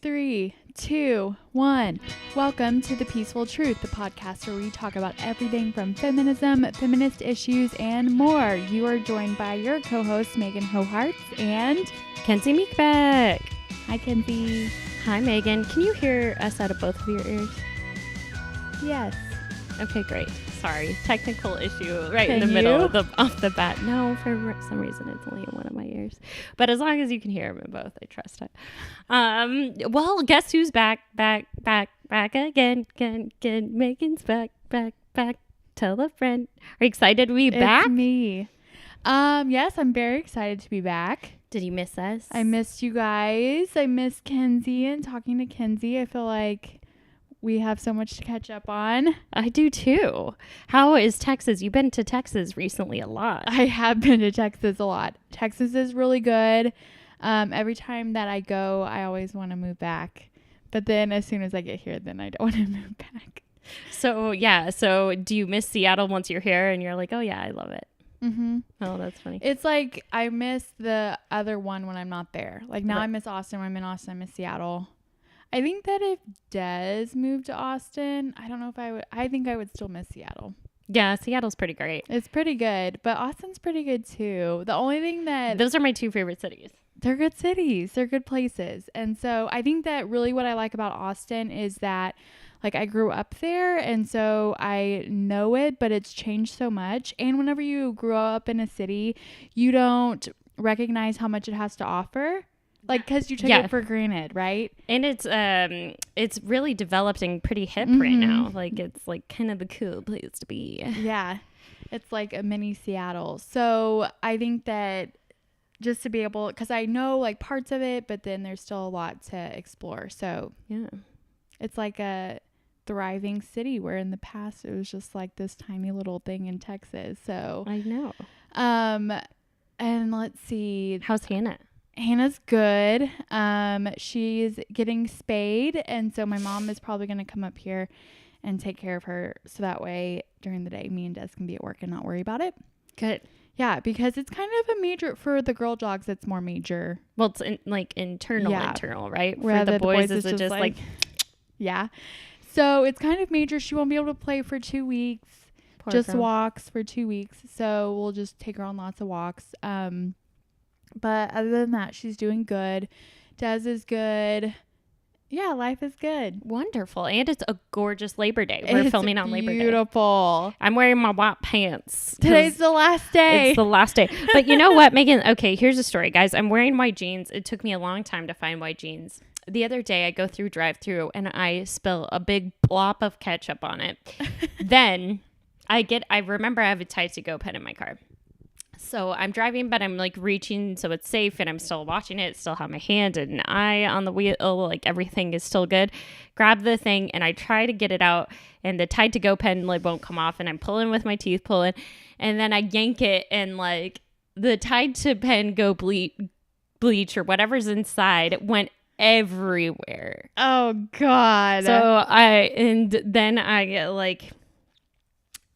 3, 2, 1. Welcome to The Peaceful Truth, the podcast where we talk about everything from feminism, feminist issues, and more. You are joined by your co-hosts, Megan Hoharts and Kenzie Meekbeck. Hi, Kenzie. Hi, Megan. Can you hear us out of both of your ears? Yes. Okay, great. Sorry. Technical issue right Can in the middle you? off the bat. No, for some reason it's only in one of my ears. But as long as you can hear them in both, I trust it. Well, guess who's back again. Megan's back. Tell a friend. Are you excited to be back? It's me. Yes, I'm very excited to be back. Did you miss us? I missed you guys. I miss Kenzie and talking to Kenzie. I feel like we have so much to catch up on. I do too. How is Texas? You've been to Texas recently a lot. I have been to Texas a lot. Texas is really good. Every time that I go, I always want to move back. But then as soon as I get here, then I don't want to move back. So, yeah. So do you miss Seattle once you're here and you're like, oh, yeah, I love it? Mm-hmm. Oh, that's funny. It's like I miss the other one when I'm not there. Like now Right. I miss Austin. When I'm in Austin, I miss Seattle. I think that if Des moved to Austin, I don't know if I would. I think I would still miss Seattle. Yeah, Seattle's pretty great. It's pretty good, but Austin's pretty good too. The only thing that Those are my two favorite cities. they're good cities, they're good places. And so I think that really what I like about Austin is that like I grew up there and so I know it, but it's changed so much. And whenever you grow up in a city, you don't recognize how much it has to offer. Like, because you took Yeah. it for granted, right? And it's really developed and pretty hip right Mhm. now. Like, it's like kind of the cool place to be. Yeah. It's like a mini Seattle. So I think that just to be able, because I know like parts of it, but then there's still a lot to explore. So Yeah. it's like a thriving city where in the past it was just like this tiny little thing in Texas. So, I know. and let's see. How's Hannah? Hannah's good. She's getting spayed, and so my mom is probably going to come up here and take care of her, so that way during the day me and Des can be at work and not worry about it. Good. Yeah, because it's kind of a major for the girl dogs. It's more major. Well, it's internal, right? Where For the boys, is is it just like yeah. So it's kind of major. She won't be able to play for 2 weeks. poor Just girl. walks for 2 weeks. So we'll just take her on lots of walks. But other than that, she's doing good. Des is good. Yeah, life is good. Wonderful. And it's a gorgeous Labor Day. We're It's filming on Labor Day. Beautiful. I'm wearing my white pants. 'Cause Today's the last day. It's the last day. But you know what, Megan? Okay, here's a story, guys. I'm wearing white jeans. It took me a long time to find white jeans. The other day, I go through drive-through and I spill a big blob of ketchup on it. Then I remember I have a Tide to Go pen in my car. So I'm driving, but I'm like reaching so it's safe and I'm still watching it. Still have my hand and eye on the wheel. Like everything is still good. Grab the thing and I try to get it out and the Tide to Go pen like won't come off and I'm pulling with my teeth pulling. And then I yank it and like the Tide to pen go bleach or whatever's inside went everywhere. Oh, God. So then I like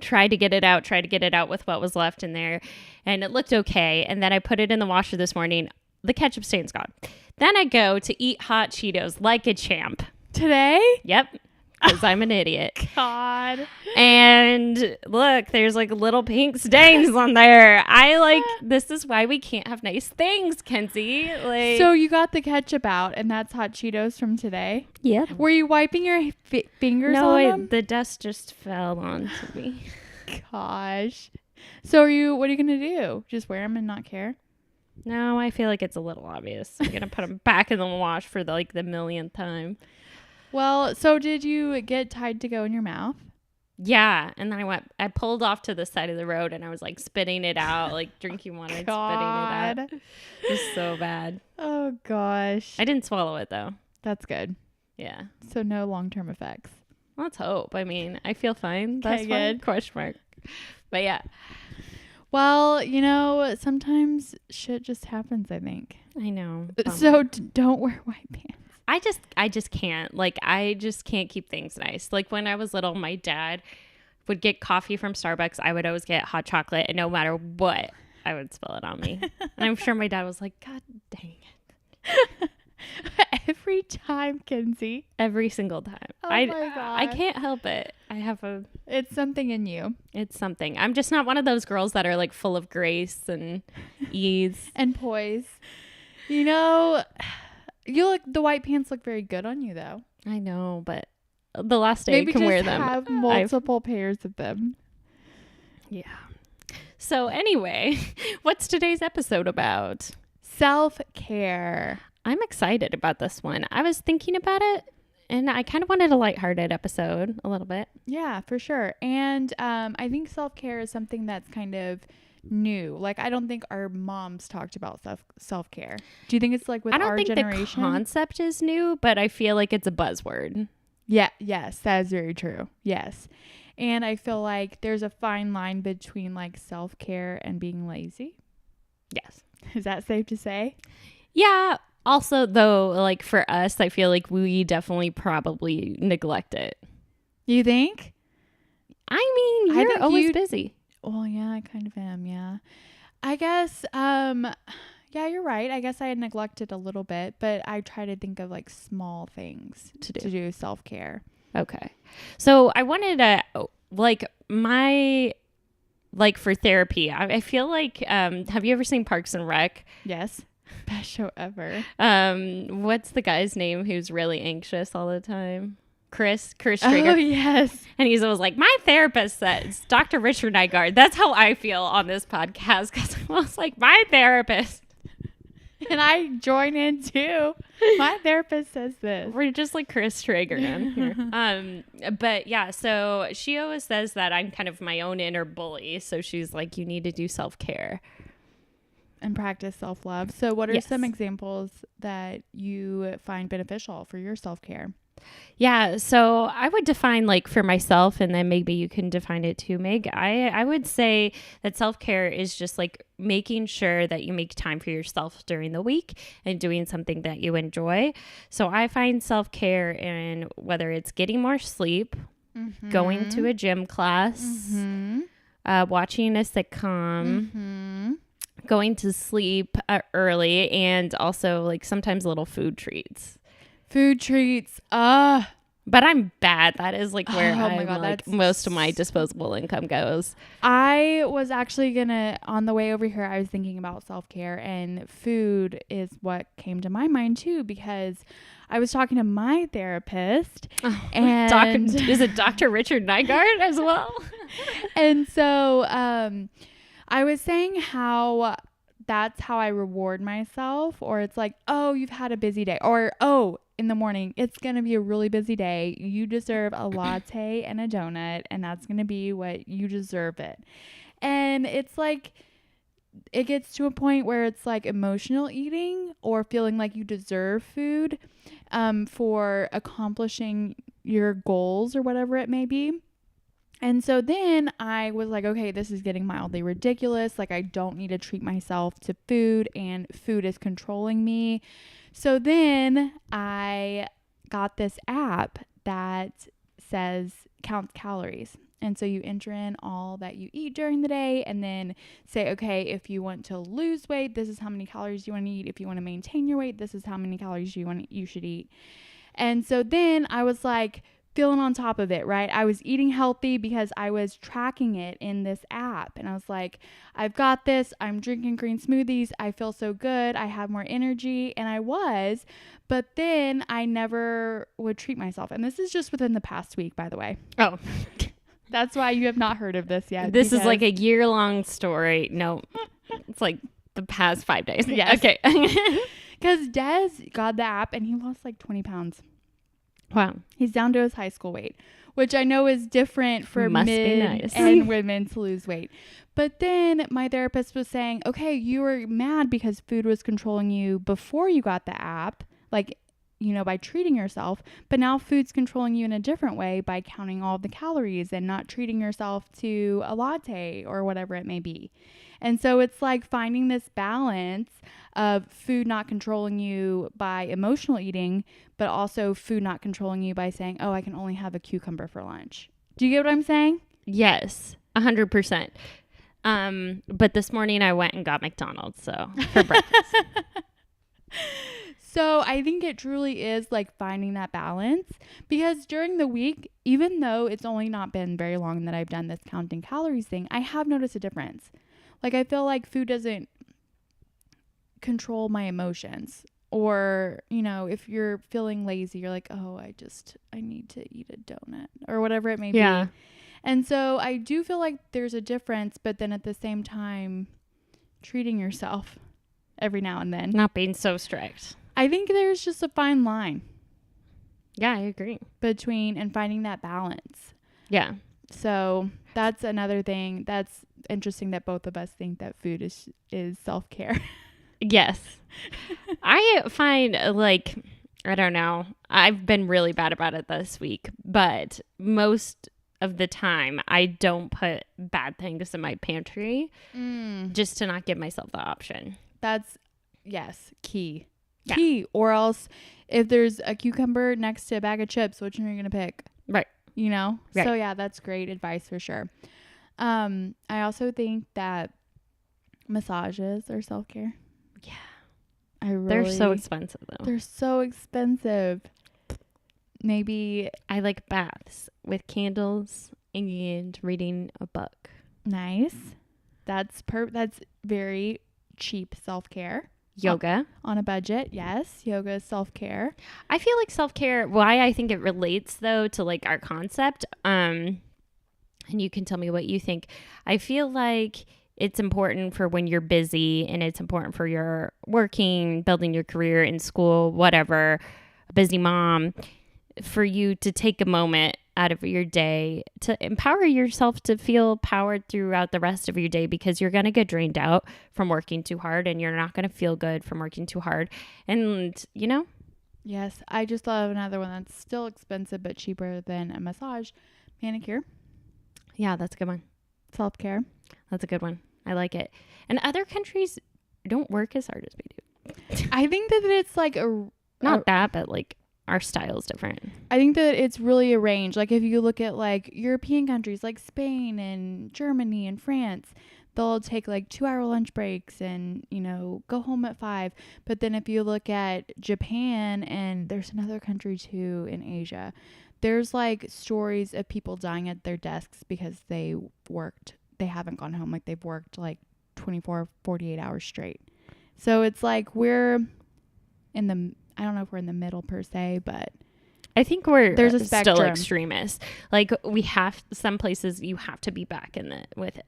tried to get it out with what was left in there and it looked okay. And then I put it in the washer this morning. The ketchup stain's gone. Then I go to eat hot Cheetos like a champ. Today? Yep. Because I'm an idiot. God. And look, there's like little pink stains on there. This is why we can't have nice things, Kenzie. Like, So you got the ketchup out and that's hot Cheetos from today? yep. Were you wiping your fingers No, on them? the dust just fell onto me. Gosh. So what are you going to do? Just wear them and not care? No, I feel like it's a little obvious. I'm going to put them back in the wash for the millionth time. Well, so did you get Tide to Go in your mouth? Yeah. And then I pulled off to the side of the road and I was like spitting it out, like drinking water and God. spitting it out. It was so bad. Oh, gosh. I didn't swallow it though. That's good. Yeah. So no long-term effects. Let's hope. I mean, I feel fine. Okay, That's fine. good. Question mark. But yeah. Well, sometimes shit just happens, I think. I know. So don't wear white pants. I just can't. Like, I just can't keep things nice. Like, when I was little, my dad would get coffee from Starbucks. I would always get hot chocolate, and no matter what, I would spill it on me. And I'm sure my dad was like, God dang it. Every time, Kenzie. Every single time. Oh my God. I can't help it. It's something in you. It's something. I'm just not one of those girls that are like full of grace and ease. And poise. You know, the white pants look very good on you though. I know, but the last day Maybe I can just wear them. have multiple pairs of them. Yeah. So anyway, what's today's episode about? Self-care. I'm excited about this one. I was thinking about it and I kind of wanted a lighthearted episode a little bit. Yeah, for sure. And I think self-care is something that's kind of new. Like, I don't think our moms talked about self-care. Do you think it's like with our generation? I don't think the concept is new, but I feel like it's a buzzword. Yeah, yes, that is very true. Yes. And I feel like there's a fine line between like self-care and being lazy. Yes. Is that safe to say? Yeah. Also, though, like for us, I feel like we definitely probably neglect it. You think? I mean, you're always busy. Well, yeah, I kind of am. Yeah. I guess, yeah, you're right. I guess I had neglected a little bit, but I try to think of like small things to do self-care. Okay. So I wanted to for therapy, I feel like, have you ever seen Parks and Rec? Yes. Best show ever. What's the guy's name who's really anxious all the time? Chris Traeger. Oh, yes. And he's always like, my therapist says, Dr. Richard Nygaard. That's how I feel on this podcast. Because I was like, my therapist. And I join in too. My therapist says this. We're just like Chris Traeger down here. But yeah, so she always says that I'm kind of my own inner bully. So she's like, you need to do self-care. And practice self-love. So what are some examples that you find beneficial for your self-care? Yeah, so I would define like for myself, and then maybe you can define it too, Meg. I would say that self-care is just like making sure that you make time for yourself during the week and doing something that you enjoy. So I find self-care in whether it's getting more sleep, going to a gym class, watching a sitcom, going to sleep early, and also like sometimes little food treats. Food treats. But I'm bad. That is like where most of my that's disposable income goes. I was actually on the way over here, I was thinking about self-care, and food is what came to my mind too, because I was talking to my therapist and is it Dr. Richard Nygaard as well? And so I was saying how that's how I reward myself, or it's like, oh, you've had a busy day, or, oh, in the morning, it's going to be a really busy day. You deserve a latte and a donut, and that's going to be what you deserve it. And it's like, it gets to a point where it's like emotional eating or feeling like you deserve food for accomplishing your goals or whatever it may be. And so then I was like, okay, this is getting mildly ridiculous. Like, I don't need to treat myself to food, and food is controlling me. So then I got this app that counts calories. And so you enter in all that you eat during the day and then say, okay, if you want to lose weight, this is how many calories you want to eat. If you want to maintain your weight, this is how many calories you should eat. And so then I was like, feeling on top of it, right? I was eating healthy because I was tracking it in this app. And I was like, I've got this. I'm drinking green smoothies. I feel so good. I have more energy. And I was. But then I never would treat myself. And this is just within the past week, by the way. Oh. That's why you have not heard of this yet. This is like a year-long story. No, it's like the past 5 days. Yes. Okay. Because Des got the app and he lost like 20 pounds. Wow. He's down to his high school weight, which I know is different for Must be men nice. and women to lose weight. But then my therapist was saying, okay, you were mad because food was controlling you before you got the app, like, you know, by treating yourself. But now food's controlling you in a different way by counting all the calories and not treating yourself to a latte or whatever it may be. And so it's like finding this balance of food not controlling you by emotional eating, but also food not controlling you by saying, oh, I can only have a cucumber for lunch. Do you get what I'm saying? Yes, 100%. But this morning I went and got McDonald's for breakfast. So I think it truly is like finding that balance, because during the week, even though it's only not been very long that I've done this counting calories thing, I have noticed a difference. Like I feel like food doesn't control my emotions. Or, you know, if you're feeling lazy, you're like, oh, I need to eat a donut or whatever it may be. And so I do feel like there's a difference, but then at the same time, treating yourself every now and then. Not being so strict. I think there's just a fine line. Yeah, I agree. Between and finding that balance. Yeah. So that's another thing that's interesting, that both of us think that food is self-care. Yes. I find like, I don't know, I've been really bad about it this week, but most of the time I don't put bad things in my pantry just to not give myself the option. That's, yes, key. Yeah. Key. Or else if there's a cucumber next to a bag of chips, which one are you going to pick? Right. You know? Right. So yeah, that's great advice for sure. I also think that massages are self-care. Yeah. They're so expensive though. They're so expensive. Maybe I like baths with candles and reading a book. Nice. That's very cheap self-care. Yoga. On a budget. Yes. Yoga is self-care. I feel like self-care, why I think it relates though to like our concept, and you can tell me what you think. I feel like it's important for when you're busy, and it's important for your working, building your career in school, whatever, a busy mom, for you to take a moment out of your day to empower yourself to feel powered throughout the rest of your day, because you're going to get drained out from working too hard, and you're not going to feel good from working too hard. And, you know? Yes. I just thought of another one that's still expensive but cheaper than a massage. Manicure. Yeah, that's a good one. Self-care. That's a good one. I like it. And other countries don't work as hard as we do. I think that it's like but like our style's different. I think that it's really a range. Like if you look at like European countries like Spain and Germany and France, they'll take like 2-hour lunch breaks and, you know, go home at 5. But then if you look at Japan, and there's another country too in Asia, there's like stories of people dying at their desks because they haven't gone home. Like they've worked like 24, 48 hours straight. So it's like I don't know if we're in the middle per se, but I think there's a spectrum. Still extremists. Like some places you have to be back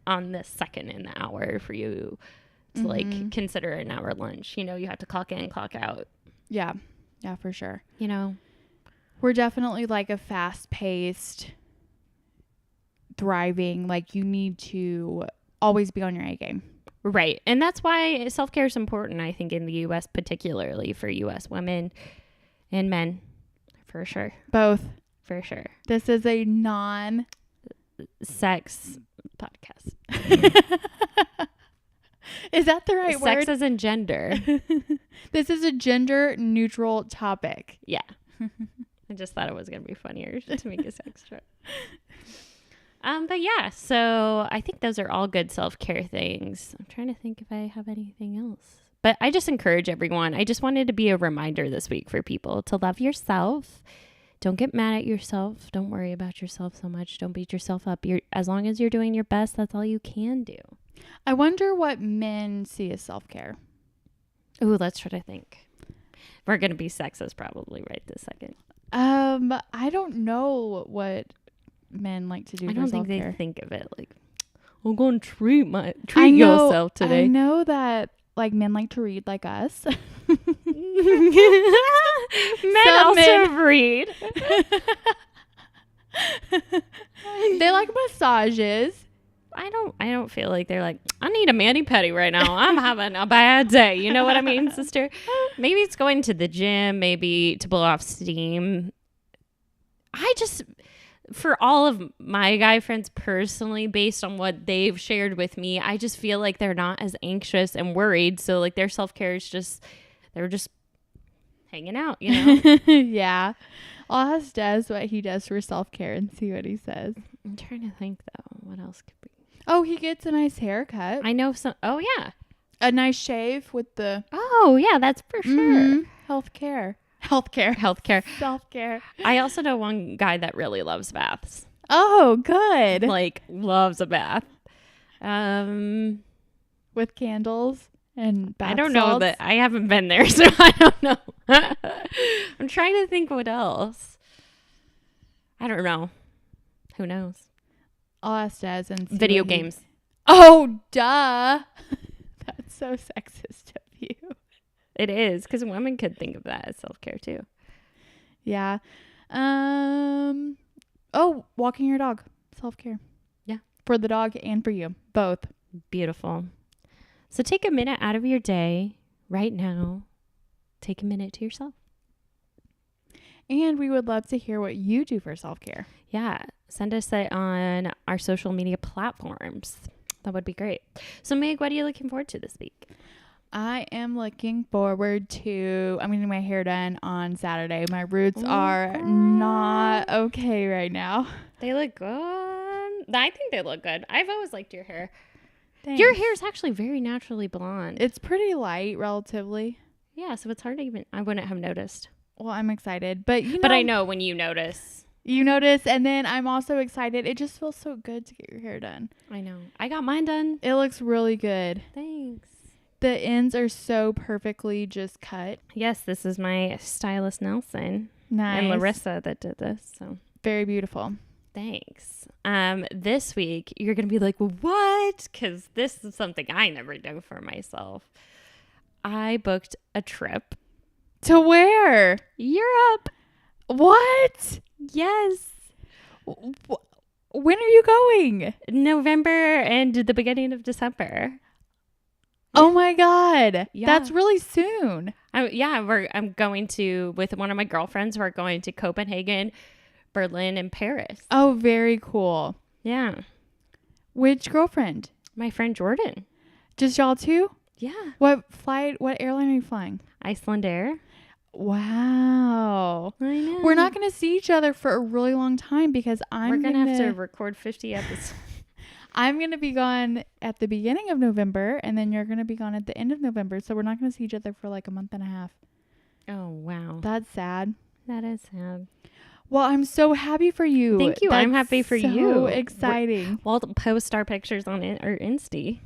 on the second in the hour for you to like consider an hour lunch. You know, you have to clock in, clock out. Yeah. Yeah, for sure. You know, we're definitely like a fast-paced, thriving, like you need to always be on your A game. Right. And that's why self-care is important, I think, in the U.S., particularly for U.S. women and men, for sure. Both. For sure. This is a non-sex podcast. Is that the right word? Sex as in gender. This is a gender-neutral topic. Yeah. I just thought it was going to be funnier to make a sex joke. But yeah, so I think those are all good self-care things. I'm trying to think if I have anything else. But I just encourage everyone. I just wanted to be a reminder this week for people to love yourself. Don't get mad at yourself. Don't worry about yourself so much. Don't beat yourself up. As long as you're doing your best, that's all you can do. I wonder what men see as self-care. Ooh, let's try to think. We're going to be sexist probably right this second. I don't know what men like to do for self-care. I don't think they think of it like, I'm going to treat yourself today. I know that like men like to read like us. Men also read. They like massages. I don't feel like they're like, I need a mani-pedi right now. I'm having a bad day. You know what I mean, sister? Maybe it's going to the gym, maybe to blow off steam. For all of my guy friends personally, based on what they've shared with me, I just feel like they're not as anxious and worried. So like their self-care is they're just hanging out, you know? Yeah. I'll ask Des what he does for self-care and see what he says. I'm trying to think though, what else could be? Oh, he gets a nice haircut. I know some. Oh yeah. A nice shave with the Oh, yeah, that's for sure. healthcare. Healthcare. Self-care. I also know one guy that really loves baths. Oh, good. Like, loves a bath. With candles and bath I don't know salts. that. I haven't been there, so I don't know. I'm trying to think what else. I don't know. Who knows? I'll ask Des and see Video what he- games. Oh, duh. That's so sexist of you. It is, because women could think of that as self-care too. Yeah. Oh, walking your dog. Self-care. Yeah. For the dog and for you. Both. Beautiful. So take a minute out of your day right now. Take a minute to yourself. And we would love to hear what you do for self-care. Yeah. Send us that on our social media platforms. That would be great. So Meg, what are you looking forward to this week? I am looking forward to, I'm getting my hair done on Saturday. My roots are not okay right now. They look good. I think they look good. I've always liked your hair. Thanks. Your hair is actually very naturally blonde. It's pretty light relatively. Yeah, so it's hard to even, I wouldn't have noticed. Well, I'm excited. But But I know when you notice. You notice, and then I'm also excited. It just feels so good to get your hair done. I know. I got mine done. It looks really good. Thanks. The ends are so perfectly just cut. Yes, this is my stylist Nelson Nice. and Larissa that did this. So Very beautiful. thanks. This week you're gonna be like, well, what? Because this is something I never do for myself. I booked a trip. To where? Europe. What? Yes. When are you going? November and the beginning of December. Oh my God. Yeah. That's really soon. I'm going to, with one of my girlfriends, we're going to Copenhagen, Berlin, and Paris. Oh, very cool. Yeah. Which girlfriend? My friend Jordan. Just y'all two? Yeah. What airline are you flying? Iceland Air. Wow. I know. We're not going to see each other for a really long time because We're going to have to record 50 episodes. I'm going to be gone at the beginning of November, and then you're going to be gone at the end of November. So we're not going to see each other for like a month and a half. Oh, wow. That's sad. That is sad. Well, I'm so happy for you. Thank you. I'm happy for you. So exciting. We'll post our pictures on it or Insta.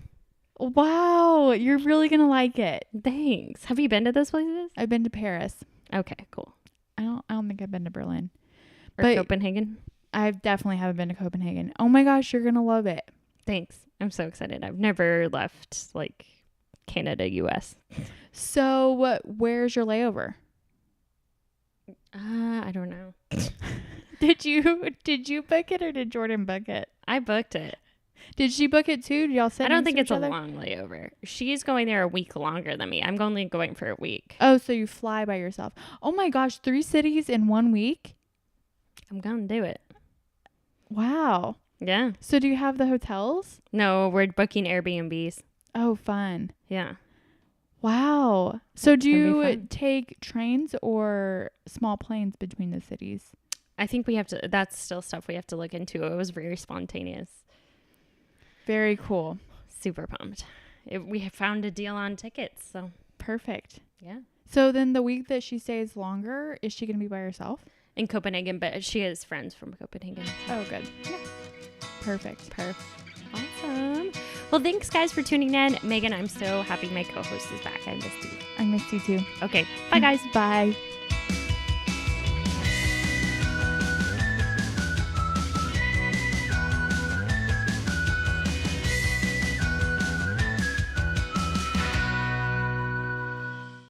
Wow. You're really going to like it. Thanks. Have you been to those places? I've been to Paris. Okay, cool. I don't think I've been to Berlin. Or But Copenhagen? I definitely haven't been to Copenhagen. Oh my gosh, you're going to love it. Thanks. I'm so excited. I've never left like Canada, US. So where's your layover? I don't know. Did you book it or did Jordan book it? I booked it. Did she book it too? Did y'all sit I don't next think to it's each a other? long layover. She's going there a week longer than me. I'm only going for a week. Oh, so you fly by yourself. Oh my gosh, 3 cities in 1 week? I'm going to do it. Wow. Yeah. So do you have the hotels? No, we're booking Airbnbs. Oh, fun. Yeah. Wow. So do gonna be you fun. take trains or small planes between the cities? I think we have to, that's still stuff we have to look into. It was very spontaneous. Very cool. Super pumped. We have found a deal on tickets. So, Perfect. yeah. So then the week that she stays longer, is she going to be by herself? In Copenhagen, but she has friends from Copenhagen. Oh, good. Yeah. Perfect. Awesome. Well, thanks, guys, for tuning in. Megan, I'm so happy my co-host is back. I missed you. I missed you too. Okay. Bye, guys. Bye.